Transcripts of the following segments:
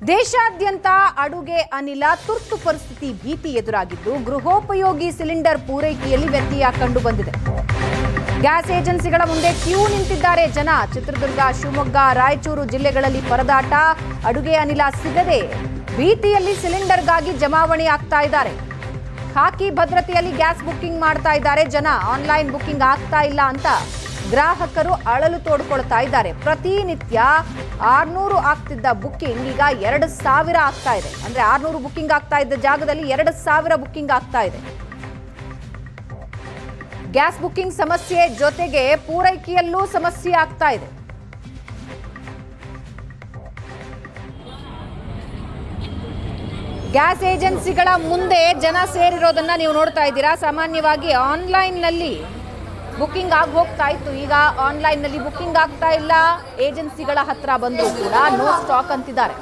ದೇಶಾದ್ಯಂತ ಅಡುಗೆ ಅನಿಲ ತುರ್ತು ಪರಿಸ್ಥಿತಿ ಭೀತಿ ಎದುರಾಗಿದ್ದು ಗೃಹೋಪಯೋಗಿ ಸಿಲಿಂಡರ್ ಪೂರೈಕೆಯಲ್ಲಿ ವ್ಯತ್ಯಯ ಕಂಡು ಬಂದಿದೆ. ಗ್ಯಾಸ್ ಏಜೆನ್ಸಿಗಳ ಮುಂದೆ ಕ್ಯೂ ನಿಂತಿದ್ದಾರೆ ಜನ. ಚಿತ್ರದುರ್ಗ, ಶಿವಮೊಗ್ಗ, ರಾಯಚೂರು ಜಿಲ್ಲೆಗಳಲ್ಲಿ ಪರದಾಟ. ಅಡುಗೆ ಅನಿಲ ಸಿಗದೆ ಭೀತಿಯಲ್ಲಿ ಸಿಲಿಂಡರ್ಗಾಗಿ ಜಮಾವಣೆ ಆಗ್ತಾ ಇದ್ದಾರೆ. ಖಾಕಿ ಭದ್ರತೆಯಲ್ಲಿ ಗ್ಯಾಸ್ ಬುಕ್ಕಿಂಗ್ ಮಾಡ್ತಾ ಇದ್ದಾರೆ ಜನ. ಆನ್ಲೈನ್ ಬುಕ್ಕಿಂಗ್ ಆಗ್ತಾ ಇಲ್ಲ ಅಂತ ಗ್ರಾಹಕರು ಅಳಲು ತೋಡ್ಕೊಳ್ತಾ ಇದ್ದಾರೆ. ಪ್ರತಿನಿತ್ಯ 600 ಆಗ್ತಿದ್ದ ಬುಕ್ಕಿಂಗ್ ಈಗ 2000 ಆಗ್ತಾ ಇದೆ. ಅಂದ್ರೆ 600 ಬುಕ್ಕಿಂಗ್ ಆಗ್ತಾ ಇದ್ದ ಜಾಗದಲ್ಲಿ 2000 ಬುಕ್ಕಿಂಗ್ ಆಗ್ತಾ ಇದೆ. ಗ್ಯಾಸ್ ಬುಕ್ಕಿಂಗ್ ಸಮಸ್ಯೆ ಜೊತೆಗೆ ಪೂರೈಕೆಯಲ್ಲೂ ಸಮಸ್ಯೆ ಆಗ್ತಾ ಇದೆ. ಗ್ಯಾಸ್ ಏಜೆನ್ಸಿಗಳ ಮುಂದೆ ಜನ ಸೇರಿರೋದನ್ನ ನೀವು ನೋಡ್ತಾ ಇದ್ದೀರಾ. ಸಾಮಾನ್ಯವಾಗಿ ಆನ್ಲೈನ್ನಲ್ಲಿ ಬುಕ್ಕಿಂಗ್ ಆಗಿ ಹೋಗ್ತಾ ಇತ್ತು. ಈಗ ಆನ್ಲೈನ್ನಲ್ಲಿ ಬುಕ್ಕಿಂಗ್ ಆಗ್ತಾ ಇಲ್ಲ. ಏಜೆನ್ಸಿಗಳ ಹತ್ರ ಬಂದರೂ ಕೂಡ ನೋ ಸ್ಟಾಕ್ ಅಂತಿದ್ದಾರೆ.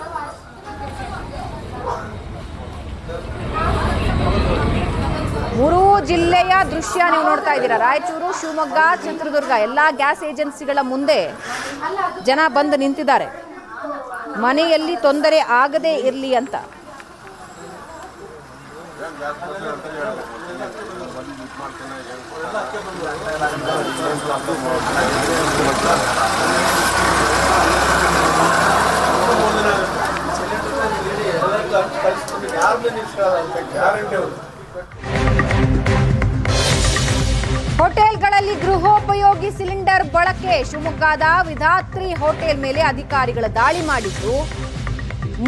ಮೂರೂ ಜಿಲ್ಲೆಯ ದೃಶ್ಯ ನೀವು ನೋಡ್ತಾ ಇದ್ದೀರಾ. ರಾಯಚೂರು, ಶಿವಮೊಗ್ಗ, ಚಿತ್ರದುರ್ಗ ಎಲ್ಲ ಗ್ಯಾಸ್ ಏಜೆನ್ಸಿಗಳ ಮುಂದೆ ಜನ ಬಂದು ನಿಂತಿದ್ದಾರೆ. ಮನೆಯಲ್ಲಿ ತೊಂದರೆ ಆಗದೇ ಇರಲಿ ಅಂತ. ಹೋಟೆಲ್ಗಳಲ್ಲಿ ಗೃಹೋಪಯೋಗಿ ಸಿಲಿಂಡರ್ ಬಳಕೆ. ಶಿವಮೊಗ್ಗದ ವಿಧಾತ್ರಿ ಹೋಟೆಲ್ ಮೇಲೆ ಅಧಿಕಾರಿಗಳ ದಾಳಿ ಮಾಡಿದ್ದು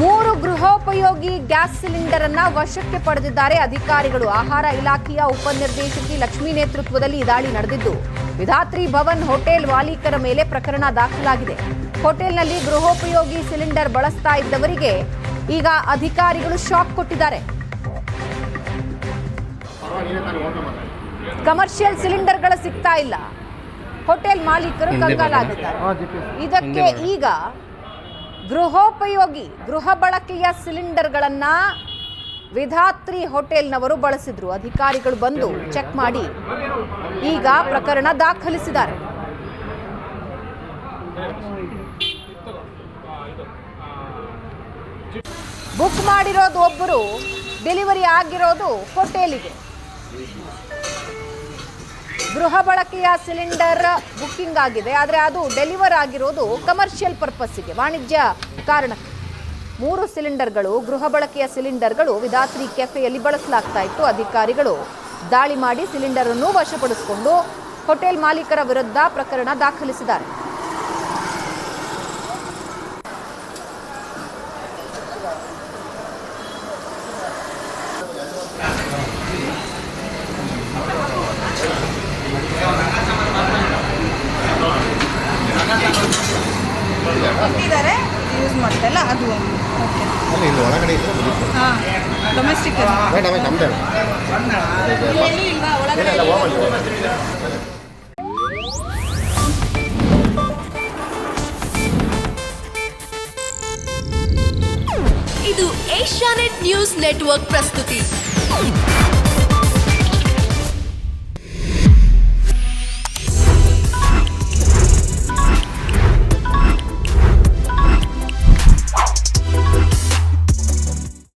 3 ಗೃಹೋಪಯೋಗಿ ಗ್ಯಾಸ್ ಸಿಲಿಂಡರ್ ಅನ್ನ ವಶಕ್ಕೆ ಪಡೆದಿದ್ದಾರೆ ಅಧಿಕಾರಿಗಳು. ಆಹಾರ ಇಲಾಖೆಯ ಉಪನಿರ್ದೇಶಕಿ ಲಕ್ಷ್ಮೀ ನೇತೃತ್ವದಲ್ಲಿ ಈ ದಾಳಿ ನಡೆದಿದ್ದು ವಿಧಾತ್ರಿ ಭವನ್ ಹೋಟೆಲ್ ಮಾಲೀಕರ ಮೇಲೆ ಪ್ರಕರಣ ದಾಖಲಾಗಿದೆ. ಹೋಟೆಲ್ನಲ್ಲಿ ಗೃಹೋಪಯೋಗಿ ಸಿಲಿಂಡರ್ ಬಳಸ್ತಾ ಇದ್ದವರಿಗೆ ಈಗ ಅಧಿಕಾರಿಗಳು ಶಾಕ್ ಕೊಟ್ಟಿದ್ದಾರೆ. ಕಮರ್ಷಿಯಲ್ ಸಿಲಿಂಡರ್ಗಳು ಸಿಗ್ತಾ ಇಲ್ಲ. ಹೋಟೆಲ್ ಮಾಲೀಕರು ಕಂಗಾಲಾಗಿದ್ದಾರೆ. ಇದಕ್ಕೆ ಈಗ ಗೃಹೋಪಯೋಗಿ ಗೃಹ ಬಳಕೆಯ ಸಿಲಿಂಡರ್ಗಳನ್ನ ವಿಧಾತ್ರಿ ಹೋಟೆಲ್ನವರು ಬಳಸಿದ್ರು. ಅಧಿಕಾರಿಗಳು ಬಂದು ಚೆಕ್ ಮಾಡಿ ಈಗ ಪ್ರಕರಣ ದಾಖಲಿಸಿದ್ದಾರೆ. ಬುಕ್ ಮಾಡಿರೋದು ಒಬ್ಬರು, ಡೆಲಿವರಿ ಆಗಿರೋದು ಹೋಟೆಲಿಗೆ. ಗೃಹ ಬಳಕೆಯ ಸಿಲಿಂಡರ್ ಬುಕ್ಕಿಂಗ್ ಆಗಿದೆ, ಆದರೆ ಅದು ಡೆಲಿವರ್ ಆಗಿರೋದು ಕಮರ್ಷಿಯಲ್ ಪರ್ಪಸ್ಸಿಗೆ, ವಾಣಿಜ್ಯ ಕಾರಣಕ್ಕೆ. 3 ಸಿಲಿಂಡರ್ಗಳು, ಗೃಹ ಬಳಕೆಯ ಸಿಲಿಂಡರ್ಗಳು ವಿಧಾತ್ರಿ ಕೆಫೆಯಲ್ಲಿ ಬಳಸಲಾಗ್ತಾ ಇತ್ತು. ಅಧಿಕಾರಿಗಳು ದಾಳಿ ಮಾಡಿ ಸಿಲಿಂಡರ್ ಅನ್ನು ವಶಪಡಿಸಿಕೊಂಡು ಹೋಟೆಲ್ ಮಾಲೀಕರ ವಿರುದ್ಧ ಪ್ರಕರಣ ದಾಖಲಿಸಿದ್ದಾರೆ. ಕೊಟ್ಟಿದ್ದಾರೆ, ಯೂಸ್ ಮಾಡ್ತಾಯಿಲ್ಲ. ಅದು ಡೊಮೆಸ್ಟಿಕ್ ಇದು ಏಷ್ಯಾನೆಟ್ ನ್ಯೂಸ್ ನೆಟ್ವರ್ಕ್ ಪ್ರಸ್ತುತಿ.